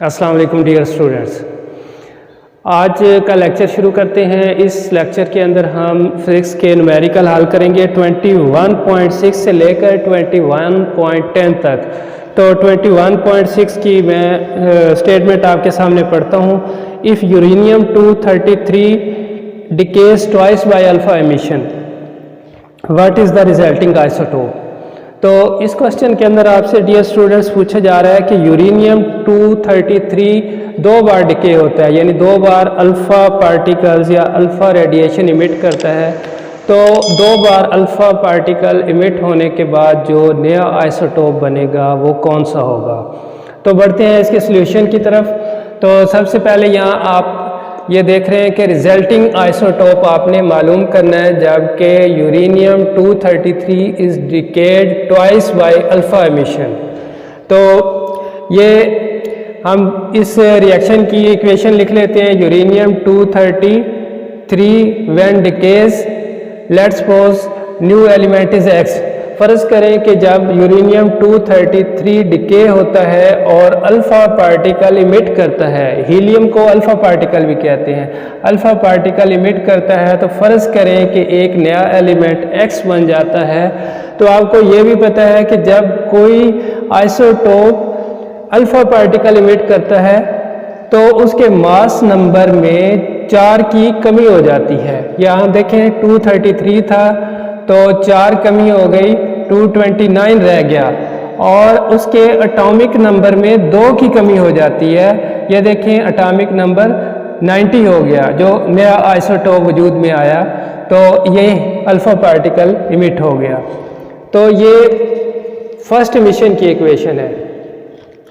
अस्सलाम वालेकुम dear students. आज का लेक्चर शुरू करते हैं। इस लेक्चर के अंदर हम फिजिक्स के न्यूमेरिकल हल करेंगे 21.6 से लेकर 21.10 तक। तो 21.6 की मैं स्टेटमेंट आपके सामने पढ़ता हूँ। If uranium 233 decays twice by alpha emission, what is the resulting isotope. तो इस क्वेश्चन के अंदर आपसे डियर स्टूडेंट्स पूछा जा रहा है कि यूरेनियम 233 दो बार डिके होता है, यानी दो बार अल्फ़ा पार्टिकल्स या अल्फ़ा रेडिएशन इमिट करता है। तो दो बार अल्फ़ा पार्टिकल इमिट होने के बाद जो नया आइसोटोप बनेगा वो कौन सा होगा। तो बढ़ते हैं इसके सॉल्यूशन की तरफ। तो सबसे पहले यहाँ आप ये देख रहे हैं कि रिजल्टिंग आइसोटोप आपने मालूम करना है, जबकि uranium 233 is decade twice by alpha emission. तो ये हम इस रिएक्शन की इक्वेशन लिख लेते हैं। Uranium 233 when decays, let's suppose new element is x. फ़र्ज़ करें कि जब यूरेनियम 233 डिके होता है और अल्फ़ा पार्टिकल इमिट करता है, हीलियम को अल्फ़ा पार्टिकल भी कहते हैं, अल्फ़ा पार्टिकल इमिट करता है, तो फ़र्ज़ करें कि एक नया एलिमेंट एक्स बन जाता है। तो आपको ये भी पता है कि जब कोई आइसोटोप अल्फ़ा पार्टिकल इमिट करता है तो उसके मास नंबर में 4 की कमी हो जाती है। यहाँ देखें 233 था तो 4 कमी हो गई, 229 रह गया, और उसके एटॉमिक नंबर में 2 की कमी हो जाती है। ये देखें एटॉमिक नंबर 90 हो गया, जो नया आइसोटोप वजूद में आया, तो ये अल्फ़ा पार्टिकल इमिट हो गया। तो ये फर्स्ट इमिशन की इक्वेशन है।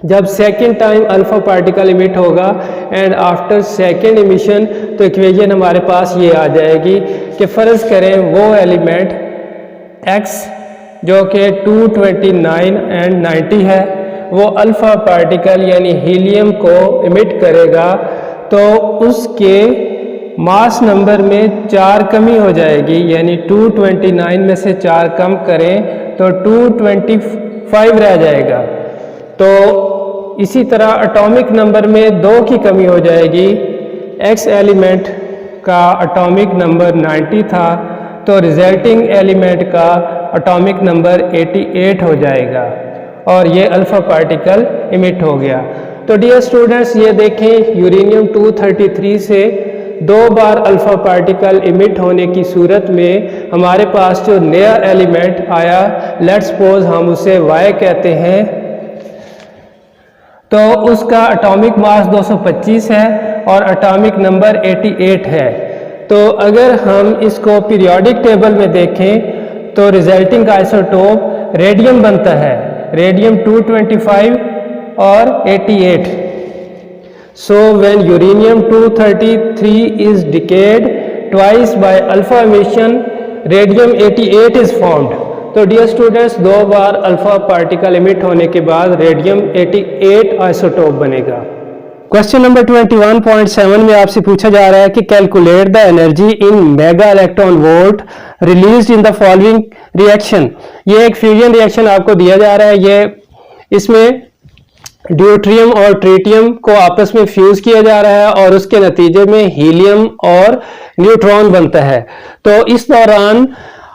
जब second time alpha particle emit होगा एंड आफ्टर सेकेंड इमिशन, तो इक्वेशन हमारे पास ये आ जाएगी कि फ़र्ज़ करें वो एलिमेंट x जो कि 229 एंड 90 है, वो अल्फ़ा पार्टिकल यानी हीलियम को इमिट करेगा, तो उसके मास नंबर में 4 कमी हो जाएगी, यानी 229 में से 4 कम करें तो 225 रह जाएगा। तो इसी तरह एटॉमिक नंबर में 2 की कमी हो जाएगी। x एलिमेंट का एटॉमिक नंबर 90 था, तो रिजल्टिंग एलिमेंट का एटॉमिक नंबर 88 हो जाएगा और ये अल्फ़ा पार्टिकल इमिट हो गया। तो डियर स्टूडेंट्स, ये देखें यूरेनियम 233 से 2 बार अल्फ़ा पार्टिकल इमिट होने की सूरत में हमारे पास जो नया एलिमेंट आया, लेट्स सपोज हम उसे y कहते हैं, तो उसका एटॉमिक मास 225 है और एटॉमिक नंबर 88 है। तो अगर हम इसको पीरियोडिक टेबल में देखें तो रिजल्टिंग आइसोटोप रेडियम बनता है, रेडियम 225 और 88। So when uranium 233 is decade twice by alpha emission, radium 88 is formed. तो डियर स्टूडेंट्स, 2 बार अल्फा पार्टिकल इमिट होने के बाद रेडियम 88 आइसोटोप बनेगा। क्वेश्चन नंबर 21.7 में आपसे पूछा जा रहा है कि calculate the energy in mega electron volt released in the following reaction. ये एक फ्यूजन रिएक्शन आपको दिया जा रहा है। ये इसमें ड्यूट्रियम और ट्रिटियम को आपस में फ्यूज किया जा रहा है और उसके नतीजे में हीलियम और न्यूट्रॉन बनता है। तो इस दौरान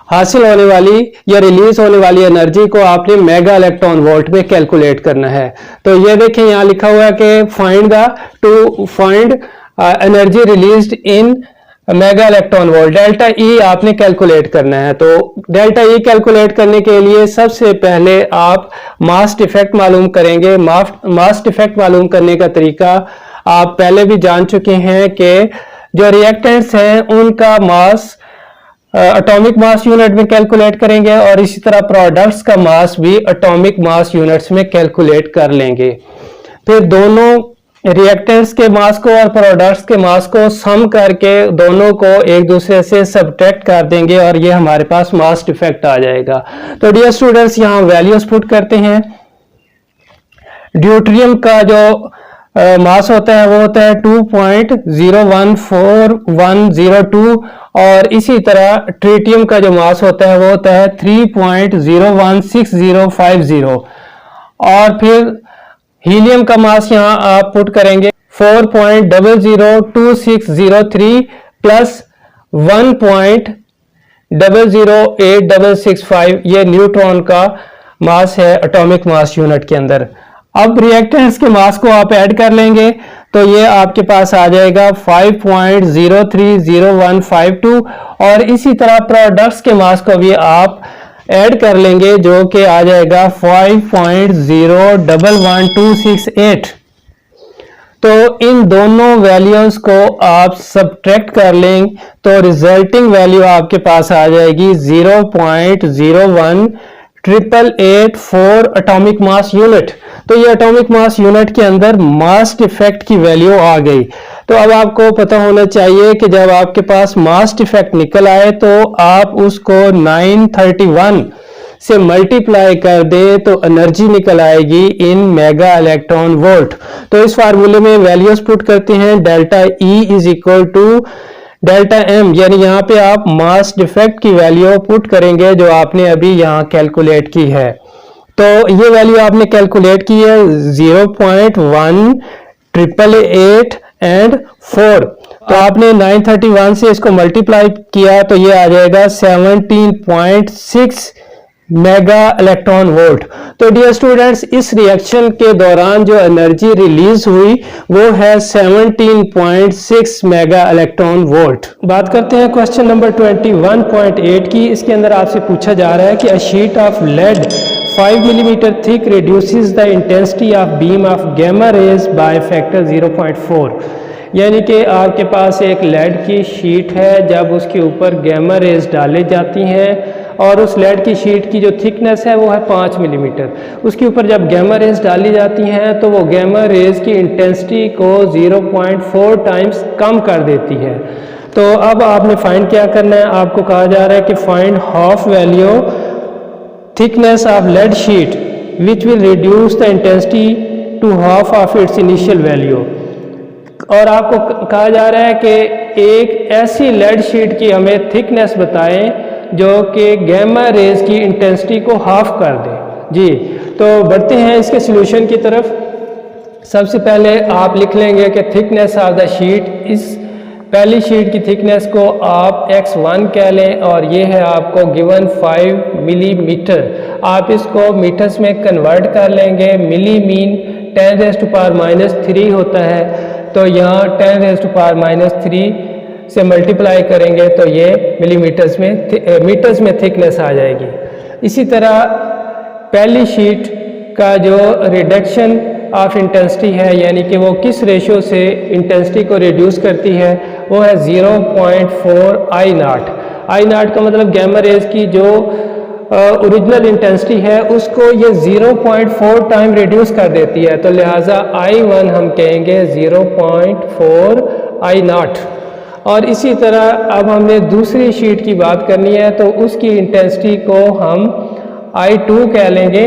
हासिल होने वाली या रिलीज होने वाली एनर्जी को आपने मेगा इलेक्ट्रॉन वोल्ट में कैलकुलेट करना है। तो ये देखें यहाँ लिखा हुआ है कि find energy released in mega electron volt, delta E आपने कैलकुलेट करना है। तो डेल्टा ई कैलकुलेट करने के लिए सबसे पहले आप मास डिफेक्ट मालूम करेंगे। मास डिफेक्ट मालूम करने का तरीका आप पहले भी जान चुके हैं कि जो रिएक्टेंट्स हैं उनका मास एटॉमिक मास यूनिट में कैलकुलेट करेंगे और इसी तरह प्रोडक्ट्स का मास भी एटॉमिक मास यूनिट्स में कैलकुलेट कर लेंगे। फिर दोनों रिएक्टेंट्स के मास को और प्रोडक्ट्स के मास को सम करके दोनों को एक दूसरे से सब्ट्रैक्ट कर देंगे और ये हमारे पास मास डिफेक्ट आ जाएगा। तो डियर स्टूडेंट्स, यहाँ वैल्यूज पुट करते हैं। ड्यूट्रियम का जो मास होता है वो होता है 2.014102 और इसी तरह ट्रिटियम का जो मास होता है वो होता है 3.016050 और फिर हीलियम का मास यहाँ आप पुट करेंगे 4.002603 प्लस 1.008665, ये न्यूट्रॉन का मास है एटॉमिक मास यूनिट के अंदर। अब रिएक्टेंट्स के मास को आप ऐड कर लेंगे तो ये आपके पास आ जाएगा 5.030152, और इसी तरह प्रोडक्ट्स के मास को भी आप ऐड कर लेंगे जो कि आ जाएगा 5.011268। तो इन दोनों वैल्यूज को आप सब्ट्रैक्ट कर लें तो रिजल्टिंग वैल्यू आपके पास आ जाएगी 0.018884 एटॉमिक मास यूनिट। तो ये एटॉमिक मास यूनिट के अंदर मास डिफेक्ट की वैल्यू आ गई। तो अब आपको पता होना चाहिए कि जब आपके पास मास डिफेक्ट निकल आए तो आप उसको 931 से मल्टीप्लाई कर दे तो एनर्जी निकल आएगी इन मेगा इलेक्ट्रॉन वोल्ट। तो इस फार्मूले में वैल्यूज पुट करते हैं, delta E is equal to delta M, यानी यहाँ पे आप मास डिफेक्ट की वैल्यू पुट करेंगे जो आपने अभी यहाँ कैलकुलेट की है। तो ये वैल्यू आपने कैलकुलेट की है 0.18888 एंड 4। तो आपने 931 से इसको मल्टीप्लाई किया तो ये आ जाएगा 17.6 मेगा इलेक्ट्रॉन वोल्ट। तो डियर स्टूडेंट्स, इस रिएक्शन के दौरान जो एनर्जी रिलीज हुई वो है 17.6 मेगा इलेक्ट्रॉन वोल्ट। बात करते हैं क्वेश्चन नंबर 21.8 की। इसके अंदर आपसे पूछा जा रहा है कि a sheet of lead 5 millimetre thick reduces the intensity of beam of gamma rays by factor 0.4। यानी कि आपके पास एक लेड की शीट है, जब उसके ऊपर गैमा रेज डाली जाती हैं और उस लेड की शीट की जो थिकनेस है वो है 5 मिलीमीटर, उसके ऊपर जब गैमा रेज डाली जाती हैं तो वो गैमा रेज की इंटेंसिटी को 0.4 टाइम्स कम कर देती है। तो अब आपने फाइंड क्या करना है, आपको कहा जा रहा है कि find half value thickness of lead sheet which will reduce the intensity to half of its initial value। और आपको कहा जा रहा है कि एक ऐसी लेड शीट की हमें थिकनेस बताएं जो कि गैमा रेज की इंटेंसिटी को हाफ कर दे। जी, तो बढ़ते हैं इसके सॉल्यूशन की तरफ। सबसे पहले आप लिख लेंगे कि थिकनेस ऑफ द शीट, इस पहली शीट की थिकनेस को आप x1 कह लें और ये है आपको गिवन 5 मिलीमीटर। आप इसको मीटर्स में कन्वर्ट कर लेंगे। मिली मीन 10⁻³ होता है, तो यहाँ 10⁻³ से मल्टीप्लाई करेंगे तो ये मिलीमीटर्स में मीटर्स में थिकनेस आ जाएगी। इसी तरह पहली शीट का जो रिडक्शन ऑफ इंटेंसिटी है, यानी कि वो किस रेशियो से इंटेंसिटी को रिड्यूस करती है, वो है 0.4 I0। I0 का मतलब गैमा रेज की जो ओरिजिनल इंटेंसिटी है उसको ये 0.4 टाइम रिड्यूस कर देती है, तो लिहाजा I1 हम कहेंगे 0.4 I0। और इसी तरह अब हमने दूसरी शीट की बात करनी है तो उसकी इंटेंसिटी को हम I2 कह लेंगे,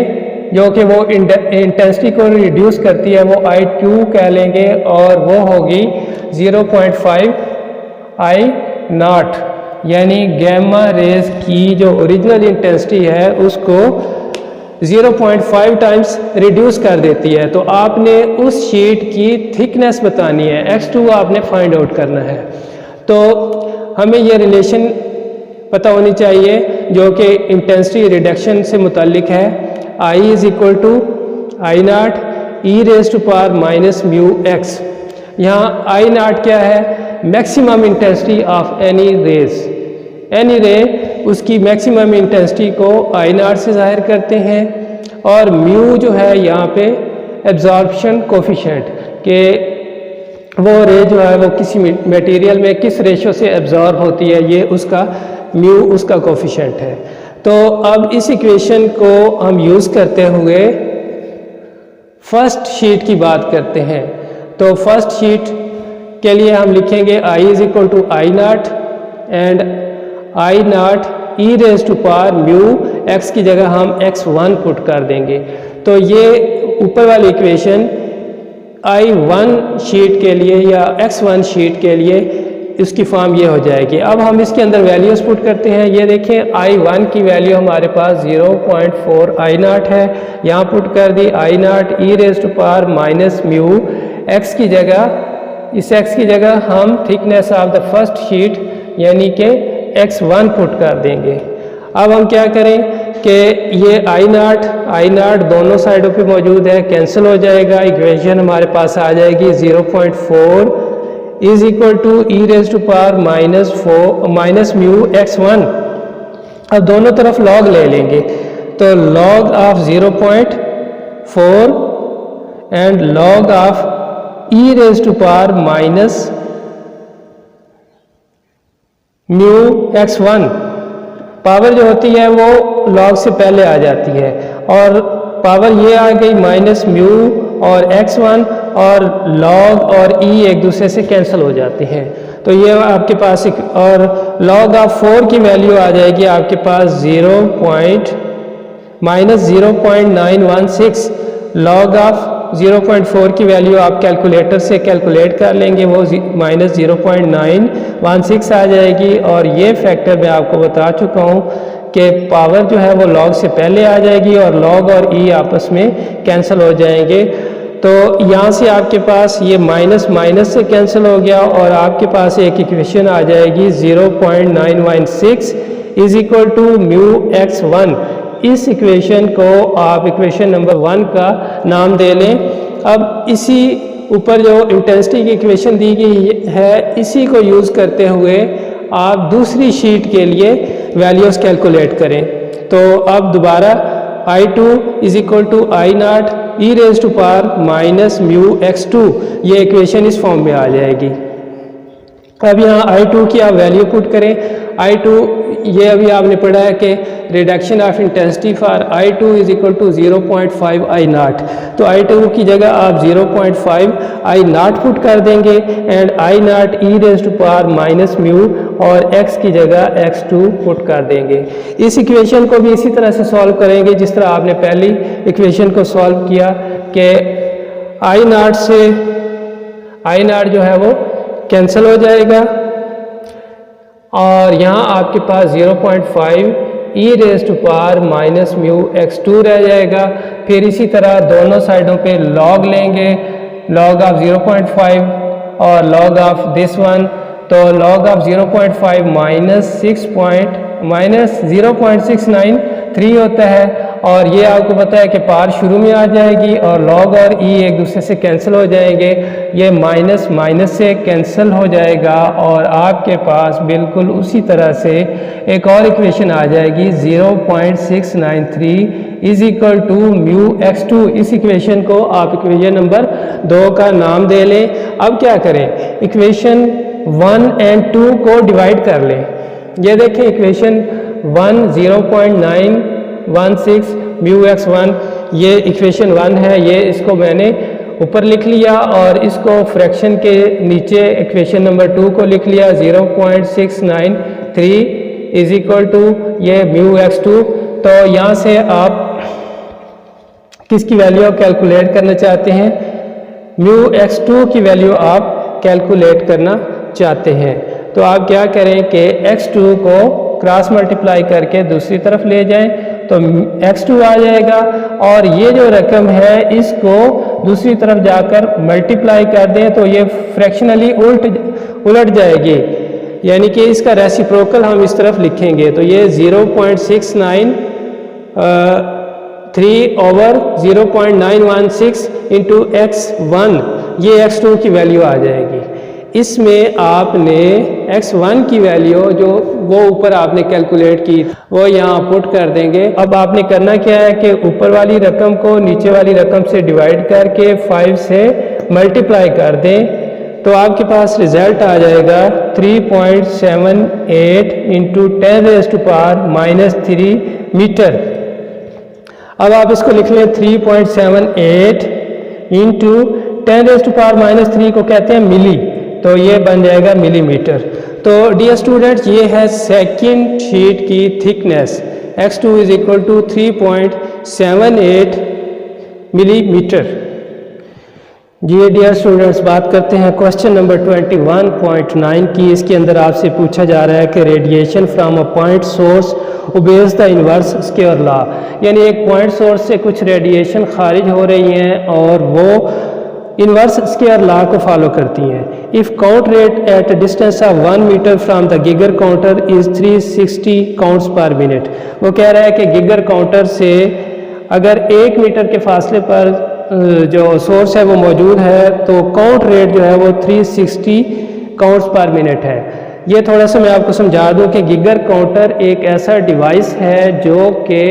जो कि वो इंटेंसिटी को रिड्यूस करती है, वो I2 कह लेंगे और वो होगी 0.5 I0। यानी गैमा रेज की जो ओरिजिनल इंटेंसिटी है उसको 0.5 टाइम्स रिड्यूस कर देती है। तो आपने उस शीट की थिकनेस बतानी है, x2 आपने फाइंड आउट करना है। तो हमें ये रिलेशन पता होनी चाहिए जो कि इंटेंसिटी रिडक्शन से मुतालिक है। I is equal to I0 e⁻⁻μx। यहाँ I0 क्या है, maximum intensity of any rays. Any ray उसकी मैक्सिमम इंटेंसिटी को I0 से जाहिर करते हैं, और म्यू जो है यहाँ पे एब्जॉर्प्शन कोफिशिएंट के वो रे जो है वो किसी मटेरियल में किस रेशियो से एब्जॉर्ब होती है, ये उसका म्यू उसका कोफिशिएंट है। तो अब इस इक्वेशन को हम यूज़ करते हुए फर्स्ट शीट की बात करते हैं। तो फर्स्ट शीट के लिए हम लिखेंगे I is equal to I0 and I0 e⁻μ x की जगह हम x1 पुट कर देंगे। तो ये ऊपर वाली इक्वेशन I1 शीट के लिए या x1 शीट के लिए इसकी फॉर्म ये हो जाएगी। अब हम इसके अंदर वैल्यूज पुट करते हैं। ये देखें I1 की वैल्यू हमारे पास 0.4 I0 है, यहाँ पुट कर दी I0 e raise to power minus mu. x की जगह, इस x की जगह हम thickness of the first sheet यानी कि x1 पुट कर देंगे। अब हम क्या करें कि ये I0 दोनों साइडों पे मौजूद है, कैंसिल हो जाएगा। इक्वेशन हमारे पास आ जाएगी 0.4 is equal to e raise to power minus mu x1। अब दोनों तरफ लॉग ले लेंगे, तो log of 0.4 and log of e raise to power minus mu x1। Power जो होती है वो लॉग से पहले आ जाती है, और पावर ये आ गई माइनस म्यू और x1, और लॉग और e एक दूसरे से कैंसिल हो जाते हैं। तो ये आपके पास एक, और लॉग ऑफ 4 की वैल्यू आ जाएगी आपके पास माइनस 0.916। लॉग ऑफ 0.4 की वैल्यू आप कैलकुलेटर से कैलकुलेट कर लेंगे, वो माइनस 0.916 आ जाएगी। और ये फैक्टर मैं आपको बता चुका हूँ कि पावर जो है वो लॉग से पहले आ जाएगी और लॉग और ई आपस में कैंसिल हो जाएंगे। तो यहाँ से आपके पास ये माइनस माइनस से कैंसिल हो गया और आपके पास एक इक्वेशन आ जाएगी 0.916 is equal to mu x1। इस इक्वेशन को आप इक्वेशन नंबर 1 का नाम दे लें। अब इसी ऊपर जो इंटेंसिटी की इक्वेशन दी गई है, इसी को यूज़ करते हुए आप दूसरी शीट के लिए वैल्यूज़ कैलकुलेट करें। तो अब दोबारा I2 is equal to I0 e raise to power minus mu x2, ये इक्वेशन इस फॉर्म में आ जाएगी। अब यहाँ I2 की आप वैल्यू पुट करें। I2 ये अभी आपने पढ़ा है कि reduction of intensity for I2 is equal to 0.5 I0। तो I2 की जगह आप 0.5 I0 पुट कर देंगे and I0 e raise to power minus mu, और x की जगह x2 पुट कर देंगे। इस इक्वेशन को भी इसी तरह से सॉल्व करेंगे जिस तरह आपने पहली इक्वेशन को सॉल्व किया कि I0 से I0 जो है वो कैंसिल हो जाएगा, और यहाँ आपके पास 0.5 e raise to power minus mu x2 रह जाएगा। फिर इसी तरह दोनों साइडों पे लॉग लेंगे, लॉग ऑफ 0.5 और लॉग ऑफ दिस वन। तो लॉग ऑफ 0.5 माइनस 0.693 होता है, और ये आपको पता है कि पार शुरू में आ जाएगी और लॉग और ई एक दूसरे से कैंसिल हो जाएंगे। ये माइनस माइनस से कैंसिल हो जाएगा और आपके पास बिल्कुल उसी तरह से एक और इक्वेशन आ जाएगी 0.693 is equal to mu x2। इस इक्वेशन को आप इक्वेशन नंबर 2 का नाम दे लें। अब क्या करें, इक्वेशन 1 एंड 2 को डिवाइड कर लें। ये देखें इक्वेशन 1 0.916 म्यू x1, ये इक्वेशन 1 है। ये इसको मैंने ऊपर लिख लिया और इसको फ्रैक्शन के नीचे इक्वेशन नंबर 2 को लिख लिया 0.693 इज इक्वल टू ये म्यू x2। तो यहाँ से आप किसकी वैल्यू कैलकुलेट करना चाहते हैं, म्यू x2 की वैल्यू आप कैलकुलेट करना चाहते हैं। तो आप क्या करें कि x2 को क्रॉस मल्टीप्लाई करके दूसरी तरफ ले जाएं तो x2 आ जाएगा, और ये जो रकम है इसको दूसरी तरफ जाकर मल्टीप्लाई कर दें तो ये फ्रैक्शनली उलट जाएगी, यानी कि इसका रेसिप्रोकल हम इस तरफ लिखेंगे। तो ये 0.693 ओवर 0.916 इंटू x1, ये x2 की वैल्यू आ जाएगी। इसमें आपने x1 की वैल्यू जो वो ऊपर आपने कैलकुलेट की वो यहाँ पुट कर देंगे। अब आपने करना क्या है कि ऊपर वाली रकम को नीचे वाली रकम से डिवाइड करके 5 से मल्टीप्लाई कर दें तो आपके पास रिजल्ट आ जाएगा 3.78 इंटू 10⁻³ मीटर। अब आप इसको लिख लें 3.78 इंटू 10⁻³ को कहते हैं मिली, तो ये बन जाएगा मिलीमीटर। तो डियर स्टूडेंट्स, ये है सेकंड शीट की thickness x2 is equal to 3.78 millimetre. जी डियर स्टूडेंट्स, बात करते हैं क्वेश्चन नंबर 21.9 की। इसके अंदर आपसे पूछा जा रहा है कि radiation from a point source obeys the inverse square law, यानी एक पॉइंट सोर्स से कुछ रेडिएशन खारिज हो रही हैं और वो इन्वर्स स्क्वायर लॉ को फॉलो करती हैं। If count rate at distance of 1 metre from the Geiger counter is 360 counts per minute. वो कह रहा है कि गिगर काउंटर से अगर 1 मीटर के फासले पर जो सोर्स है वो मौजूद है तो काउंट रेट जो है वो 360 काउंट्स पर मिनट है। ये थोड़ा सा मैं आपको समझा दूं कि गिगर काउंटर एक ऐसा डिवाइस है जो कि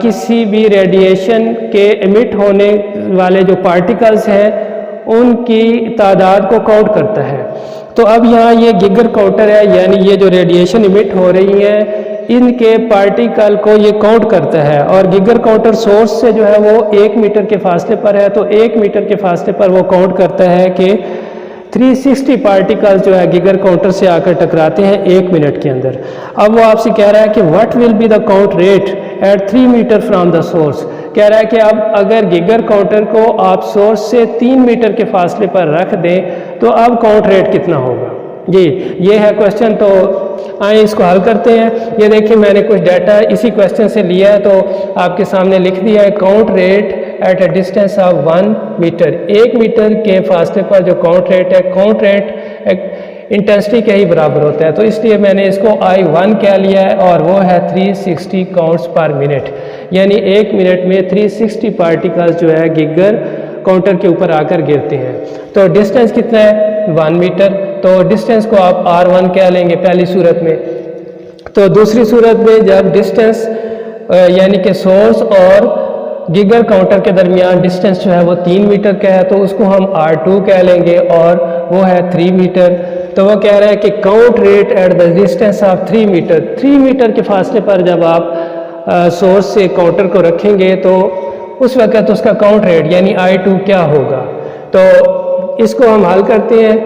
किसी भी रेडिएशन के एमिट होने वाले जो पार्टिकल्स हैं उनकी तादाद को काउंट करता है। तो अब यहाँ ये गिगर काउंटर है, यानी ये जो रेडिएशन इमिट हो रही है इनके पार्टिकल को ये काउंट करता है। और गिगर काउंटर सोर्स से जो है वो 1 मीटर के फासले पर है, तो 1 मीटर के फासले पर वो काउंट करता है कि 360 पार्टिकल्स जो है गिगर काउंटर से आकर टकराते हैं 1 मिनट के अंदर। अब वो आपसे कह रहा है कि what will be the count rate at 3 metre from the source. कह रहा है कि अब अगर गिगर काउंटर को आप सोर्स से 3 मीटर के फासले पर रख दें तो अब काउंट रेट कितना होगा। जी ये है क्वेश्चन, तो आइए इसको हल करते हैं। ये देखिए मैंने कुछ डाटा इसी क्वेश्चन से लिया है तो आपके सामने लिख दिया है। Count rate at a distance of 1 metre, 1 metre के फासले पर जो काउंट रेट है, काउंट रेट इंटेंसिटी के ही बराबर होता है, तो इसलिए मैंने इसको I1 कह लिया है और वो है 360 काउंट्स पर मिनट, यानी 1 मिनट में 360 पार्टिकल्स जो है गिगर काउंटर के ऊपर आकर गिरते हैं। तो डिस्टेंस कितना है 1 मीटर, तो डिस्टेंस को आप R1 कह लेंगे पहली सूरत में। तो दूसरी सूरत में जब डिस्टेंस यानी कि सोर्स और गिगर काउंटर के दरमियान डिस्टेंस जो है वो 3 मीटर का है तो उसको हम R2 कह लेंगे और वो है 3 मीटर। तो वो कह रहा है कि count rate at the distance of 3 metre, 3 metre के फासले पर जब आप सोर्स से काउंटर को रखेंगे तो उस वक्त उसका काउंट रेट यानी I2 क्या होगा। तो इसको हम हल करते हैं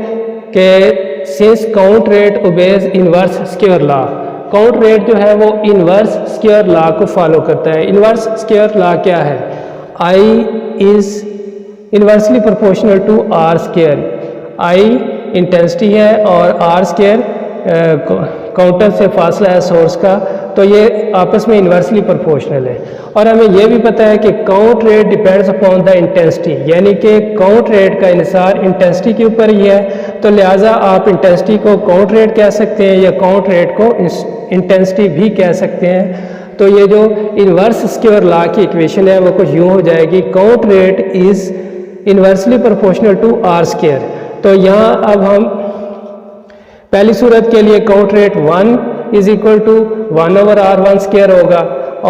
कि since count rate obeys inverse square law, count rate जो है वो इनवर्स स्क्वायर लॉ को फॉलो करता है। इनवर्स स्क्वायर लॉ क्या है, I is inversely proportional to R square. I intensity है और R स्क्वायर काउंटर से फासला है सोर्स का, तो ये आपस में इन्वर्सली प्रोपोर्शनल है। और हमें यह भी पता है कि count rate depends upon the intensity, यानी कि काउंट रेट का इन्हिसार इंटेंसिटी के ऊपर ही है। तो लिहाजा आप इंटेंसिटी को काउंट रेट कह सकते हैं या काउंट रेट को इंटेंसिटी भी कह सकते हैं। तो ये जो इन्वर्स स्क्वायर लॉ की इक्वेशन है वो कुछ यूँ हो जाएगी, count rate is inversely proportional to R square. तो यहाँ अब हम पहली सूरत के लिए count rate 1 is equal to 1/R1 square होगा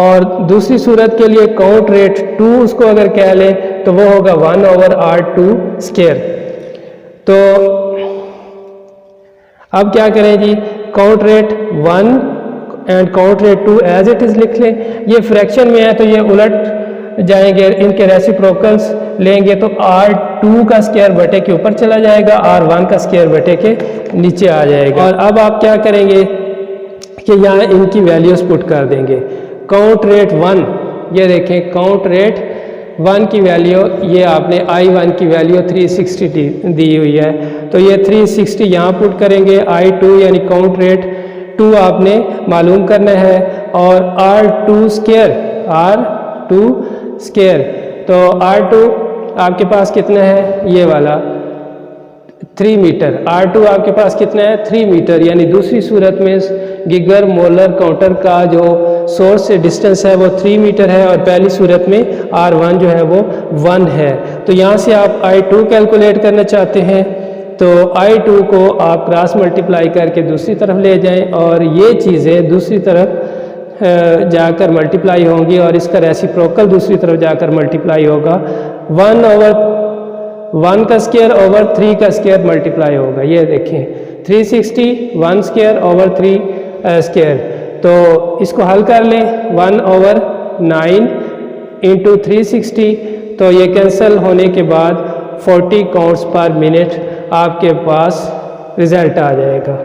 और दूसरी सूरत के लिए काउंट रेट 2 उसको अगर कह लें तो वो होगा 1/R2 स्क्वायर। तो अब क्या करें जी, count rate 1 and count rate 2 as it is लिख लें। ये फ्रैक्शन में है तो ये उलट जाएंगे, इनके रेसिप्रोकल्स लेंगे तो R2 का स्क्वायर बटे के ऊपर चला जाएगा, R1 का स्क्वायर बटे के नीचे आ जाएगा। और अब आप क्या करेंगे कि यहाँ इनकी वैल्यूज पुट कर देंगे। काउंट रेट 1, ये देखें काउंट रेट 1 की वैल्यू, ये आपने I1 की वैल्यू 360 दी हुई है, तो ये 360 यहाँ पुट करेंगे। I2 यानी काउंट रेट 2 आपने मालूम करना है और R2 स्क्वायर, R2 स्क्वायर, तो R2 आपके पास कितना है, ये वाला 3 मीटर। R2 आपके पास कितना है 3 मीटर, यानी दूसरी सूरत में गिगर मोलर काउंटर का जो सोर्स से डिस्टेंस है वो 3 मीटर है और पहली सूरत में R1 जो है वो 1 है। तो यहाँ से आप I2 कैलकुलेट करना चाहते हैं तो I2 को आप क्रॉस मल्टीप्लाई करके दूसरी तरफ ले जाएं और ये चीज़ें दूसरी तरफ जाकर मल्टीप्लाई होंगी और इसका रेसिप्रोकल दूसरी तरफ जाकर मल्टीप्लाई होगा। 1/1 का स्क्वायर ओवर 3 का स्क्वायर मल्टीप्लाई होगा। ये देखें 360 1 स्क्वायर ओवर 3 स्क्वायर, तो इसको हल कर लें 1/9 इंटू 360, तो ये कैंसिल होने के बाद 40 काउंट्स पर मिनट आपके पास रिजल्ट आ जाएगा।